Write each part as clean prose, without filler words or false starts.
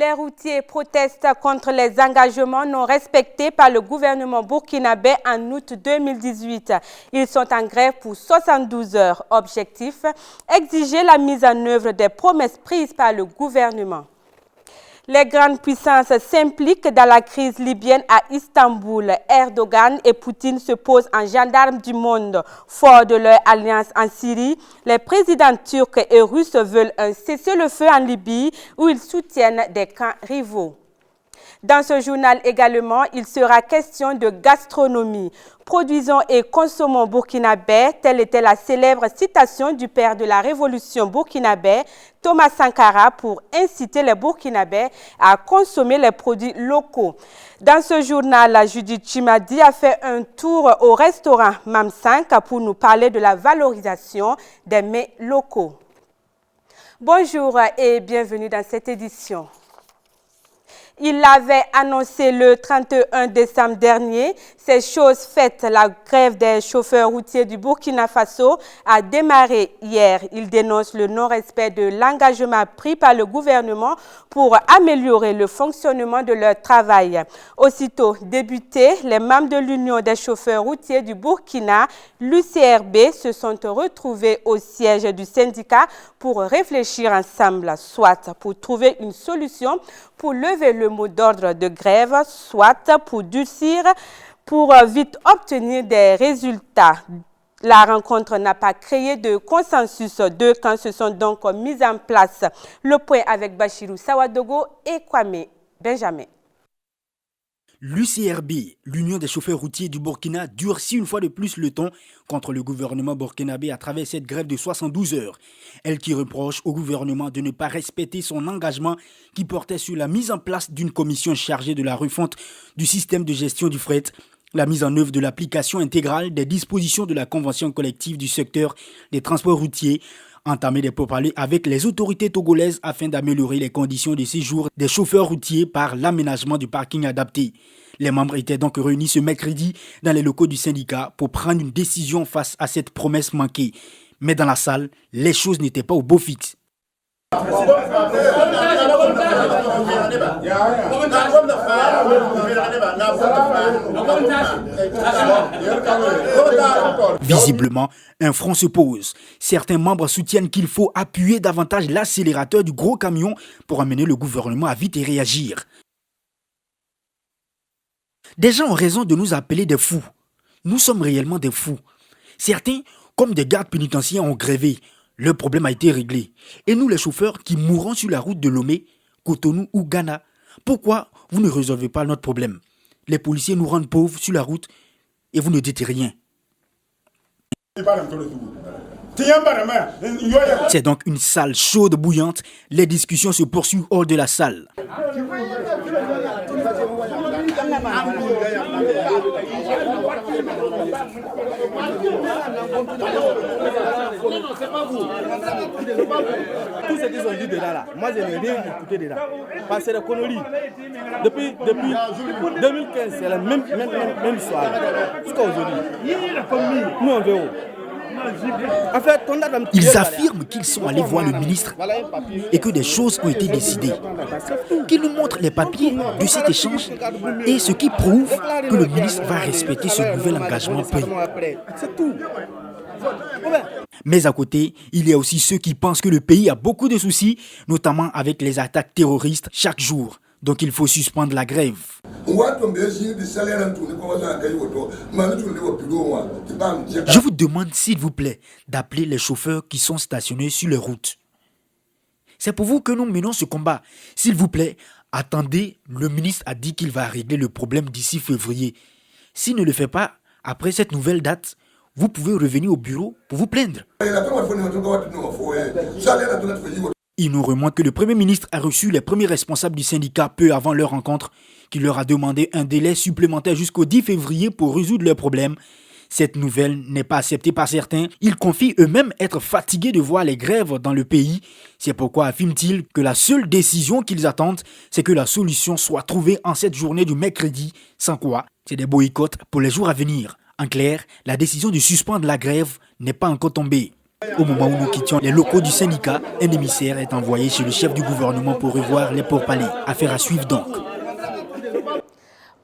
Les routiers protestent contre les engagements non respectés par le gouvernement burkinabé en août 2018. Ils sont en grève pour 72 heures. Objectif, exiger la mise en œuvre des promesses prises par le gouvernement. Les grandes puissances s'impliquent dans la crise libyenne à Istanbul. Erdogan et Poutine se posent en gendarmes du monde. Forts de leur alliance en Syrie, les présidents turcs et russes veulent un cessez-le-feu en Libye où ils soutiennent des camps rivaux. Dans ce journal également, il sera question de gastronomie. Produisons et consommons burkinabé, telle était la célèbre citation du père de la révolution burkinabé, Thomas Sankara, pour inciter les burkinabés à consommer les produits locaux. Dans ce journal, Judith Chimadi a fait un tour au restaurant Mam 5 pour nous parler de la valorisation des mets locaux. Bonjour et bienvenue dans cette édition. Il l'avait annoncé le 31 décembre dernier. C'est chose faite. La grève des chauffeurs routiers du Burkina Faso a démarré hier. Ils dénoncent le non-respect de l'engagement pris par le gouvernement pour améliorer le fonctionnement de leur travail. Aussitôt débuté, les membres de l'Union des chauffeurs routiers du Burkina, l'UCRB, se sont retrouvés au siège du syndicat pour réfléchir ensemble, soit pour trouver une solution pour lever le mot d'ordre de grève, soit pour durcir, pour vite obtenir des résultats. La rencontre n'a pas créé de consensus. Deux camps se sont donc mis en place. Le point avec Bachirou Sawadogo et Kwame Benjamin. L'UCRB, l'Union des chauffeurs routiers du Burkina, durcit une fois de plus le ton contre le gouvernement burkinabé à travers cette grève de 72 heures. Elle qui reproche au gouvernement de ne pas respecter son engagement qui portait sur la mise en place d'une commission chargée de la refonte du système de gestion du fret, la mise en œuvre de l'application intégrale des dispositions de la convention collective du secteur des transports routiers, entamer des pourparlers avec les autorités togolaises afin d'améliorer les conditions de séjour des chauffeurs routiers par l'aménagement du parking adapté. Les membres étaient donc réunis ce mercredi dans les locaux du syndicat pour prendre une décision face à cette promesse manquée. Mais dans la salle, les choses n'étaient pas au beau fixe. Visiblement, un front se pose. Certains membres soutiennent qu'il faut appuyer davantage l'accélérateur du gros camion pour amener le gouvernement à vite réagir. Des gens ont raison de nous appeler des fous. Nous sommes réellement des fous. Certains, comme des gardes pénitentiaires, ont grévé. Le problème a été réglé. Et nous, les chauffeurs qui mourrons sur la route de Lomé, Cotonou ou Ghana, pourquoi vous ne résolvez pas notre problème? Les policiers nous rendent pauvres sur la route et vous ne dites rien. C'est donc une salle chaude, bouillante. Les discussions se poursuivent hors de la salle. Non, c'est pas vous. Tout ce qu'ils ont dit dedans là, moi je n'ai rien écouté dedans. Parce que c'est des conneries. Depuis 2015, c'est la même histoire. Jusqu'à aujourd'hui. Nous on veut où? En fait, ils affirment qu'ils sont allés voir le ministre et que des choses ont été décidées. Qu'ils nous montrent les papiers de cet échange et ce qui prouve que le ministre va respecter ce nouvel engagement pris. C'est tout. Mais à côté, il y a aussi ceux qui pensent que le pays a beaucoup de soucis, notamment avec les attaques terroristes chaque jour. Donc il faut suspendre la grève. Je vous demande s'il vous plaît d'appeler les chauffeurs qui sont stationnés sur les routes. C'est pour vous que nous menons ce combat. S'il vous plaît, attendez, le ministre a dit qu'il va régler le problème d'ici février. S'il ne le fait pas, après cette nouvelle date, vous pouvez revenir au bureau pour vous plaindre. Il nous remonte que le Premier ministre a reçu les premiers responsables du syndicat peu avant leur rencontre, qui leur a demandé un délai supplémentaire jusqu'au 10 février pour résoudre leurs problèmes. Cette nouvelle n'est pas acceptée par certains. Ils confient eux-mêmes être fatigués de voir les grèves dans le pays. C'est pourquoi affirment-ils que la seule décision qu'ils attendent, c'est que la solution soit trouvée en cette journée du mercredi. Sans quoi, c'est des boycotts pour les jours à venir. En clair, la décision de suspendre la grève n'est pas encore tombée. Au moment où nous quittions les locaux du syndicat, un émissaire est envoyé chez le chef du gouvernement pour revoir les pourparlers. Affaire à suivre donc.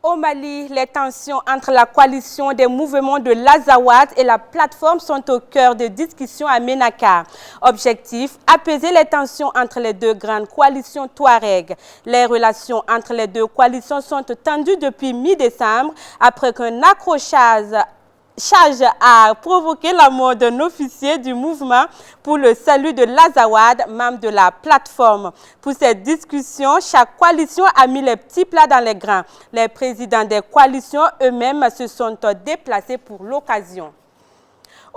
Au Mali, les tensions entre la coalition des mouvements de l'Azawad et la plateforme sont au cœur de discussions à Ménaka. Objectif, apaiser les tensions entre les deux grandes coalitions Touareg. Les relations entre les deux coalitions sont tendues depuis mi-décembre après qu'un accrochage a provoqué la mort d'un officier du mouvement pour le salut de l'Azawad, membre de la plateforme. Pour cette discussion, chaque coalition a mis les petits plats dans les grands. Les présidents des coalitions eux-mêmes se sont déplacés pour l'occasion.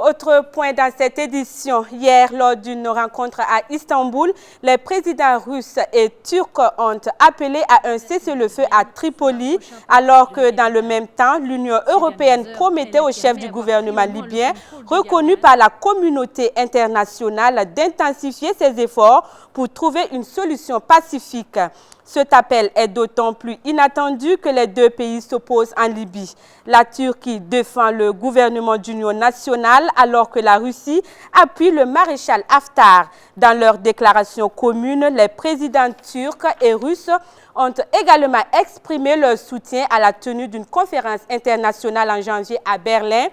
Autre point dans cette édition, hier, lors d'une rencontre à Istanbul, les présidents russes et turcs ont appelé à un cessez-le-feu à Tripoli, alors que dans le même temps, l'Union européenne promettait au chef du gouvernement libyen, reconnu par la communauté internationale, d'intensifier ses efforts pour trouver une solution pacifique. Cet appel est d'autant plus inattendu que les deux pays s'opposent en Libye. La Turquie défend le gouvernement d'union nationale alors que la Russie appuie le maréchal Haftar. Dans leur déclaration commune, les présidents turcs et russes ont également exprimé leur soutien à la tenue d'une conférence internationale en janvier à Berlin,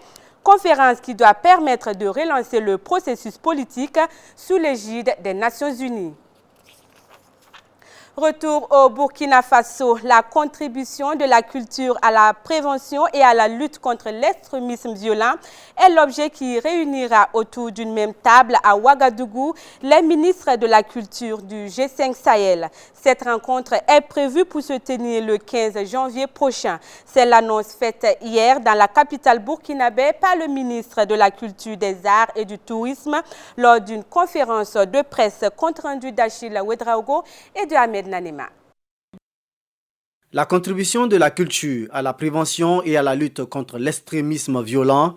conférence qui doit permettre de relancer le processus politique sous l'égide des Nations Unies. Retour au Burkina Faso, la contribution de la culture à la prévention et à la lutte contre l'extrémisme violent est l'objet qui réunira autour d'une même table à Ouagadougou les ministres de la culture du G5 Sahel. Cette rencontre est prévue pour se tenir le 15 janvier prochain. C'est l'annonce faite hier dans la capitale burkinabé par le ministre de la Culture, des Arts et du Tourisme lors d'une conférence de presse compte rendu d'Achille Ouedraogo et de Ahmed Nanema. La contribution de la culture à la prévention et à la lutte contre l'extrémisme violent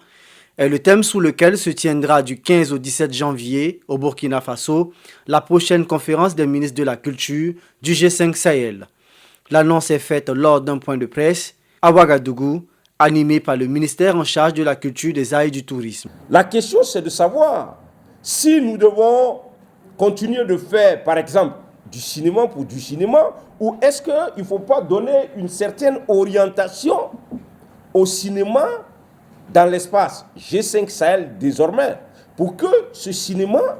est le thème sous lequel se tiendra du 15 au 17 janvier au Burkina Faso la prochaine conférence des ministres de la culture du G5 Sahel. L'annonce est faite lors d'un point de presse à Ouagadougou, animé par le ministère en charge de la culture, des arts et du tourisme. La question, c'est de savoir si nous devons continuer de faire, par exemple, du cinéma pour du cinéma, ou est-ce qu'il ne faut pas donner une certaine orientation au cinéma dans l'espace G5 Sahel désormais, pour que ce cinéma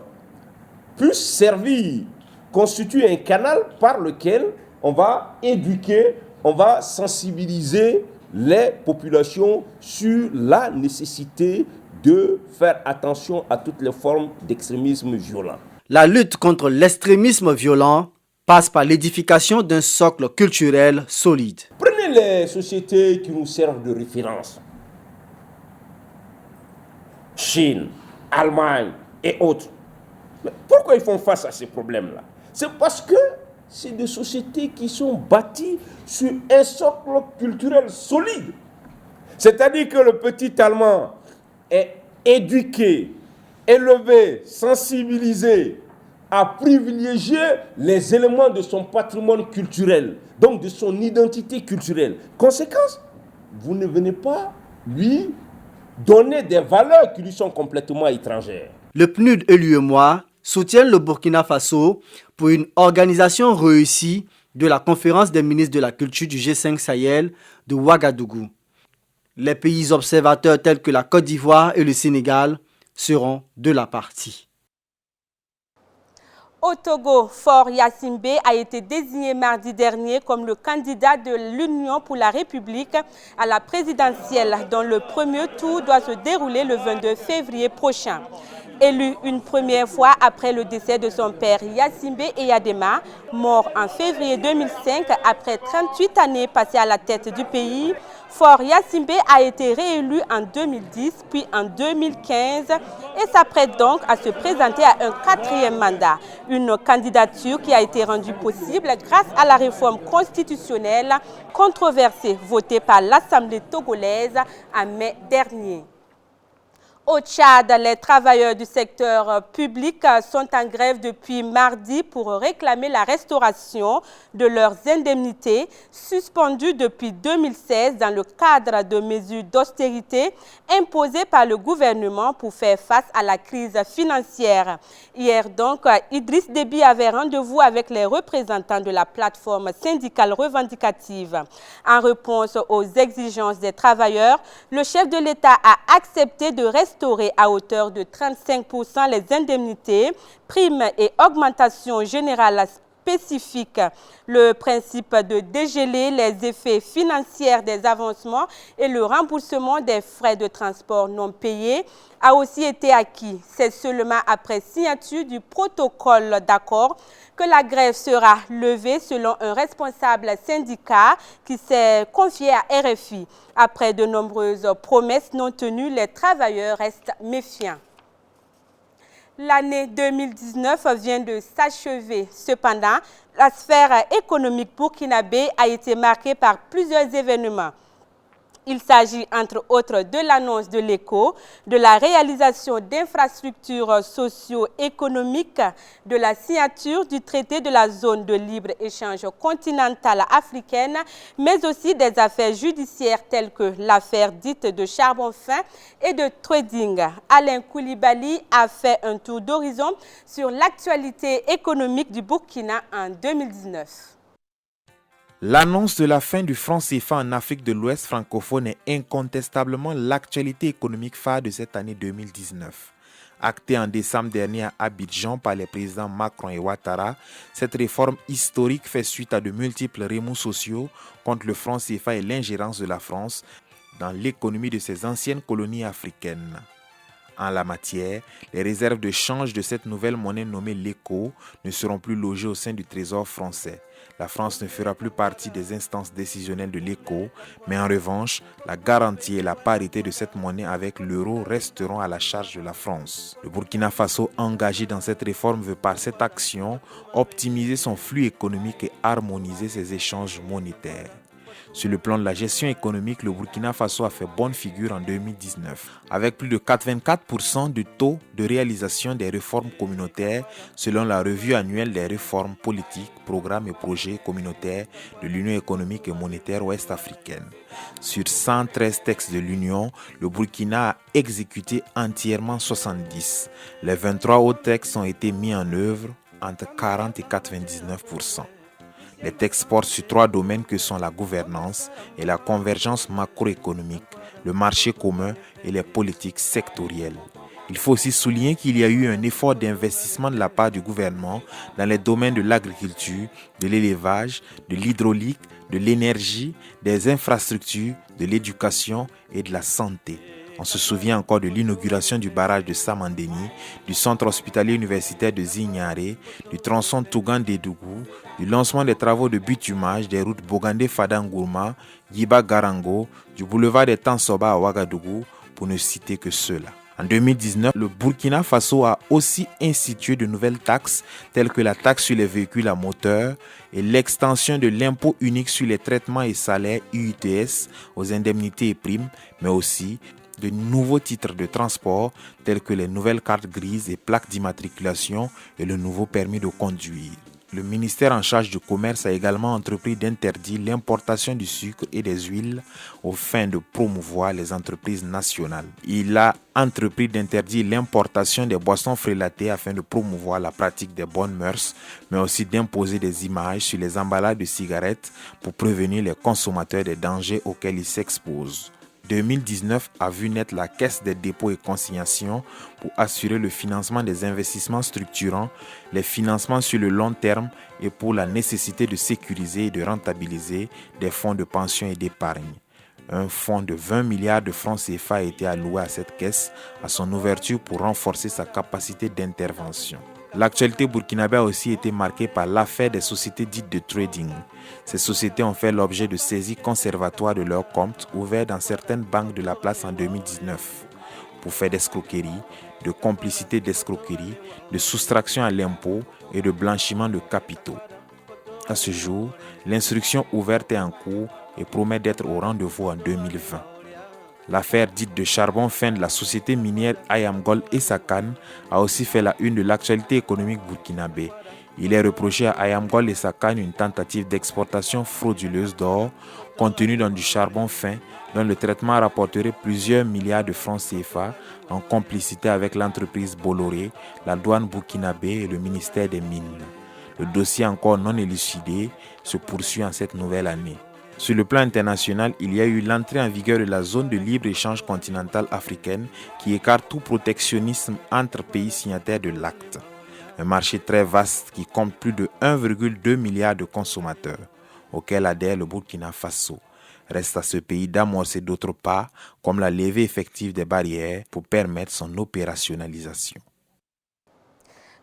puisse servir, constituer un canal par lequel on va éduquer, on va sensibiliser les populations sur la nécessité de faire attention à toutes les formes d'extrémisme violent. La lutte contre l'extrémisme violent passe par l'édification d'un socle culturel solide. Prenez les sociétés qui nous servent de référence. Chine, Allemagne et autres. Mais pourquoi ils font face à ces problèmes-là? C'est parce que c'est des sociétés qui sont bâties sur un socle culturel solide. C'est-à-dire que le petit Allemand est éduqué, élevé, sensibilisé à privilégier les éléments de son patrimoine culturel, donc de son identité culturelle. Conséquence, vous ne venez pas lui donner des valeurs qui lui sont complètement étrangères. Le PNUD et l'UEMOA soutiennent le Burkina Faso pour une organisation réussie de la conférence des ministres de la culture du G5 Sahel de Ouagadougou. Les pays observateurs tels que la Côte d'Ivoire et le Sénégal seront de la partie. Au Togo, Faure Gnassingbé a été désigné mardi dernier comme le candidat de l'Union pour la République à la présidentielle, dont le premier tour doit se dérouler le 22 février prochain. Élu une première fois après le décès de son père Gnassingbé Eyadema, mort en février 2005 après 38 années passées à la tête du pays, Faure Gnassingbé a été réélu en 2010 puis en 2015 et s'apprête donc à se présenter à un 4e mandat. Une candidature qui a été rendue possible grâce à la réforme constitutionnelle controversée votée par l'Assemblée togolaise en mai dernier. Au Tchad, les travailleurs du secteur public sont en grève depuis mardi pour réclamer la restauration de leurs indemnités suspendues depuis 2016 dans le cadre de mesures d'austérité imposées par le gouvernement pour faire face à la crise financière. Hier donc, Idriss Déby avait rendez-vous avec les représentants de la plateforme syndicale revendicative. En réponse aux exigences des travailleurs, le chef de l'État a accepté de restaurer à hauteur de 35% les indemnités, primes et augmentations générales spécifiques. Le principe de dégeler les effets financiers des avancements et le remboursement des frais de transport non payés a aussi été acquis. C'est seulement après signature du protocole d'accord que la grève sera levée selon un responsable syndicat qui s'est confié à RFI. Après de nombreuses promesses non tenues, les travailleurs restent méfiants. L'année 2019 vient de s'achever. Cependant, la sphère économique burkinabé a été marquée par plusieurs événements. Il s'agit entre autres de l'annonce de l'ECO, de la réalisation d'infrastructures socio-économiques, de la signature du traité de la zone de libre-échange continentale africaine, mais aussi des affaires judiciaires telles que l'affaire dite de charbon fin et de trading. Alain Koulibaly a fait un tour d'horizon sur l'actualité économique du Burkina en 2019. L'annonce de la fin du franc CFA en Afrique de l'Ouest francophone est incontestablement l'actualité économique phare de cette année 2019. Actée en décembre dernier à Abidjan par les présidents Macron et Ouattara, cette réforme historique fait suite à de multiples remous sociaux contre le franc CFA et l'ingérence de la France dans l'économie de ses anciennes colonies africaines. En la matière, les réserves de change de cette nouvelle monnaie nommée l'ECO ne seront plus logées au sein du Trésor français. La France ne fera plus partie des instances décisionnelles de l'ECO, mais en revanche, la garantie et la parité de cette monnaie avec l'euro resteront à la charge de la France. Le Burkina Faso, engagé dans cette réforme, veut par cette action optimiser son flux économique et harmoniser ses échanges monétaires. Sur le plan de la gestion économique, le Burkina Faso a fait bonne figure en 2019, avec plus de 84% de taux de réalisation des réformes communautaires selon la revue annuelle des réformes politiques, programmes et projets communautaires de l'Union économique et monétaire ouest-africaine. Sur 113 textes de l'Union, le Burkina a exécuté entièrement 70. Les 23 autres textes ont été mis en œuvre entre 40 et 99%. Les textes portent sur 3 domaines que sont la gouvernance et la convergence macroéconomique, le marché commun et les politiques sectorielles. Il faut aussi souligner qu'il y a eu un effort d'investissement de la part du gouvernement dans les domaines de l'agriculture, de l'élevage, de l'hydraulique, de l'énergie, des infrastructures, de l'éducation et de la santé. On se souvient encore de l'inauguration du barrage de Samandeni, du centre hospitalier universitaire de Zignaré, du tronçon Tougan-Dédougou, du lancement des travaux de bitumage des routes Bogandé-Fadangourma, Giba-Garango, du boulevard des Tansoba à Ouagadougou, pour ne citer que ceux-là. En 2019, le Burkina Faso a aussi institué de nouvelles taxes telles que la taxe sur les véhicules à moteur et l'extension de l'impôt unique sur les traitements et salaires UITS aux indemnités et primes, mais aussi de nouveaux titres de transport tels que les nouvelles cartes grises et plaques d'immatriculation et le nouveau permis de conduire. Le ministère en charge du commerce a également entrepris d'interdire l'importation du sucre et des huiles aux fins de promouvoir les entreprises nationales. Il a entrepris d'interdire l'importation des boissons frélatées afin de promouvoir la pratique des bonnes mœurs, mais aussi d'imposer des images sur les emballages de cigarettes pour prévenir les consommateurs des dangers auxquels ils s'exposent. 2019 a vu naître la Caisse des dépôts et consignations pour assurer le financement des investissements structurants, les financements sur le long terme et pour la nécessité de sécuriser et de rentabiliser des fonds de pension et d'épargne. Un fonds de 20 milliards de francs CFA a été alloué à cette caisse à son ouverture pour renforcer sa capacité d'intervention. L'actualité burkinabé a aussi été marquée par l'affaire des sociétés dites de trading. Ces sociétés ont fait l'objet de saisies conservatoires de leurs comptes ouverts dans certaines banques de la place en 2019 pour faire d'escroquerie, de complicité d'escroquerie, de soustraction à l'impôt et de blanchiment de capitaux. À ce jour, l'instruction ouverte est en cours et promet d'être au rendez-vous en 2020. L'affaire dite de charbon fin de la société minière Ayamgol Essakane a aussi fait la une de l'actualité économique burkinabé. Il est reproché à Ayamgol Essakane une tentative d'exportation frauduleuse d'or contenue dans du charbon fin dont le traitement rapporterait plusieurs milliards de francs CFA en complicité avec l'entreprise Bolloré, la douane burkinabé et le ministère des Mines. Le dossier encore non élucidé se poursuit en cette nouvelle année. Sur le plan international, il y a eu l'entrée en vigueur de la zone de libre-échange continentale africaine qui écarte tout protectionnisme entre pays signataires de l'acte. Un marché très vaste qui compte plus de 1,2 milliard de consommateurs, auquel adhère le Burkina Faso. Reste à ce pays d'amorcer d'autres pas, comme la levée effective des barrières pour permettre son opérationnalisation.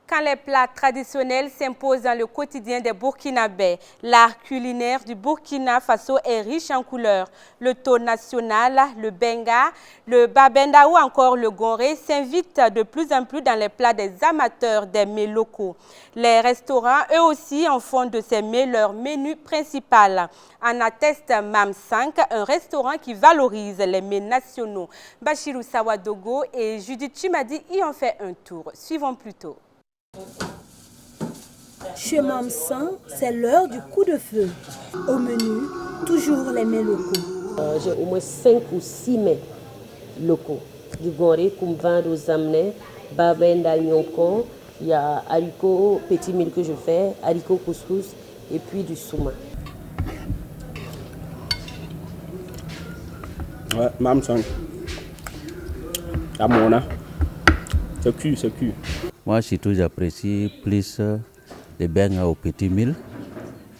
Quand les plats traditionnels s'imposent dans le quotidien des Burkinabés, l'art culinaire du Burkina Faso est riche en couleurs. Le thon national, le benga, le babenda ou encore le goré s'invitent de plus en plus dans les plats des amateurs des mets locaux. Les restaurants, eux aussi, en font de ces mets leur menu principal. En atteste Mam 5, un restaurant qui valorise les mets nationaux. Bachirou Sawadogo et Judith Chimadi y ont fait un tour. Suivons plutôt. Chez Mam 5, c'est l'heure du coup de feu. Au menu, toujours les mets locaux. J'ai au moins 5 ou 6 mets locaux. Du goré, kumvan, aux amenais, babenda, nyonkon, il y a haricot, petit mil que je fais, haricot couscous et puis du souma. Ouais, Mam 5. À Mona. C'est cuit, c'est cuit. Moi, surtout, j'apprécie plus les beignes au petit mil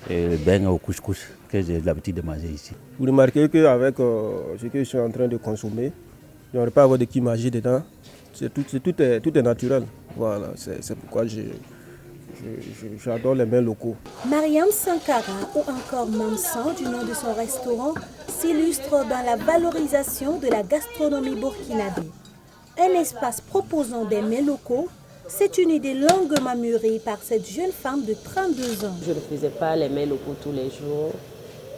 et les beignes au couscous que j'ai l'habitude de manger ici. Vous remarquez qu'avec ce que je suis en train de consommer, il n'y aurait pas avoir de magie dedans. Tout est naturel. Voilà, c'est pourquoi j'adore les mets locaux. Mariam Sankara ou encore Mamsan, du nom de son restaurant, s'illustre dans la valorisation de la gastronomie burkinabé. Un espace proposant des mets locaux, c'est une idée longuement mûrie par cette jeune femme de 32 ans. Je ne faisais pas les mets locaux tous les jours.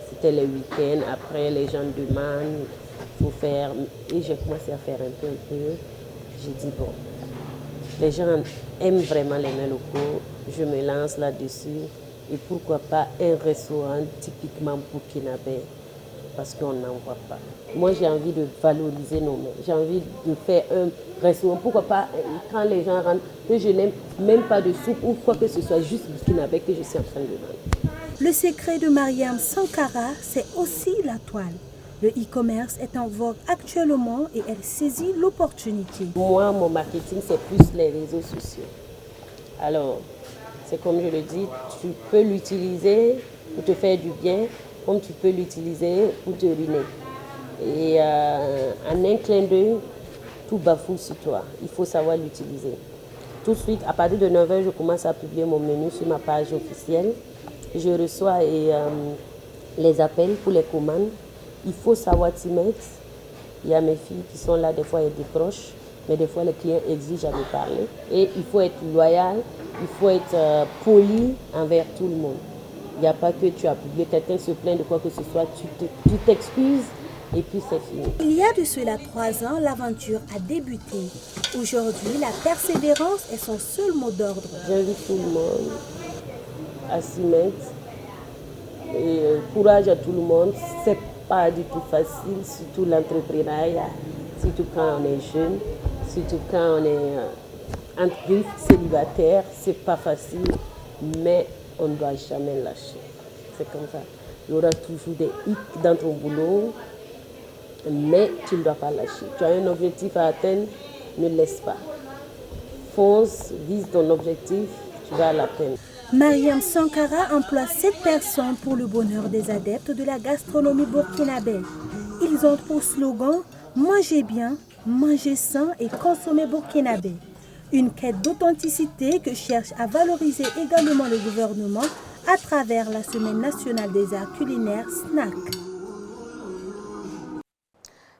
C'était les week-ends. Après, les gens demandent, il faut faire. Et j'ai commencé à faire un peu. J'ai dit, bon, les gens aiment vraiment les mets locaux. Je me lance là-dessus. Et pourquoi pas un restaurant typiquement burkinabé, parce qu'on n'en voit pas. Moi, j'ai envie de valoriser nos mets. J'ai envie de faire un restaurant. Pourquoi pas, quand les gens rentrent, que je n'aime même pas de soupe ou quoi que ce soit, juste burkinabé que je suis en train de vendre. Le secret de Mariam Sankara, c'est aussi la toile. Le e-commerce est en vogue actuellement et elle saisit l'opportunité. Moi, mon marketing, c'est plus les réseaux sociaux. Alors, c'est comme je le dis, tu peux l'utiliser pour te faire du bien, comme tu peux l'utiliser pour te ruiner. Et en un clin d'œil, tout bafoue sur toi. Il faut savoir l'utiliser. Tout de suite, à partir de 9h, je commence à publier mon menu sur ma page officielle. Je reçois les appels pour les commandes. Il faut savoir t'y mettre. Il y a mes filles qui sont là, des fois elles décrochent, mais des fois les clients exigent à me parler. Et il faut être loyal, il faut être poli envers tout le monde. Il n'y a pas que tu as publié, quelqu'un se plaint de quoi que ce soit, tu t'excuses et puis c'est fini. Il y a de cela 3 ans, l'aventure a débuté. Aujourd'hui, la persévérance est son seul mot d'ordre. J'invite tout le monde à s'y mettre. Et courage à tout le monde. C'est pas du tout facile, surtout l'entrepreneuriat, surtout quand on est jeune, surtout quand on est entre célibataire, c'est pas facile, mais on ne doit jamais lâcher. C'est comme ça. Il y aura toujours des hicks dans ton boulot, mais tu ne dois pas lâcher. Tu as un objectif à atteindre, ne laisse pas. Fonce, vise ton objectif, tu vas l'atteindre. Mariam Sankara emploie 7 personnes pour le bonheur des adeptes de la gastronomie burkinabé. Ils ont pour slogan « Mangez bien, mangez sain et consommez burkinabé ». Une quête d'authenticité que cherche à valoriser également le gouvernement à travers la Semaine nationale des arts culinaires SNAC.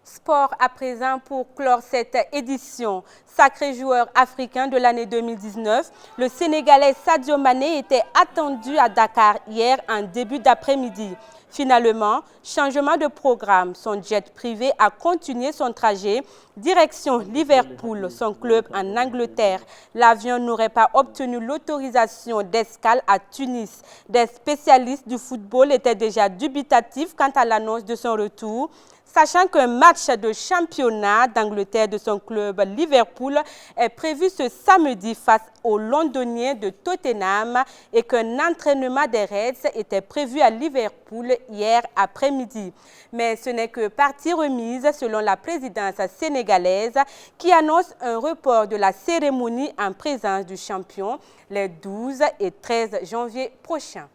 Sport à présent pour clore cette édition. Sacré joueur africain de l'année 2019, le Sénégalais Sadio Mané était attendu à Dakar hier en début d'après-midi. Finalement, changement de programme, son jet privé a continué son trajet direction Liverpool, son club en Angleterre. L'avion n'aurait pas obtenu l'autorisation d'escale à Tunis. Des spécialistes du football étaient déjà dubitatifs quant à l'annonce de son retour, sachant qu'un match de championnat d'Angleterre de son club Liverpool est prévu ce samedi face aux Londoniens de Tottenham et qu'un entraînement des Reds était prévu à Liverpool hier après-midi. Mais ce n'est que partie remise selon la présidence sénégalaise qui annonce un report de la cérémonie en présence du champion les 12 et 13 janvier prochains.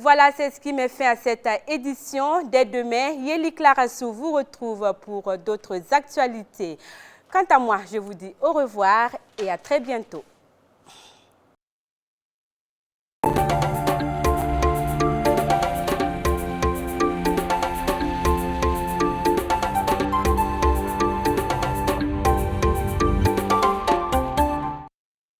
Voilà, c'est ce qui met fin à cette édition. Dès demain, Yéli Clarassou vous retrouve pour d'autres actualités. Quant à moi, je vous dis au revoir et à très bientôt.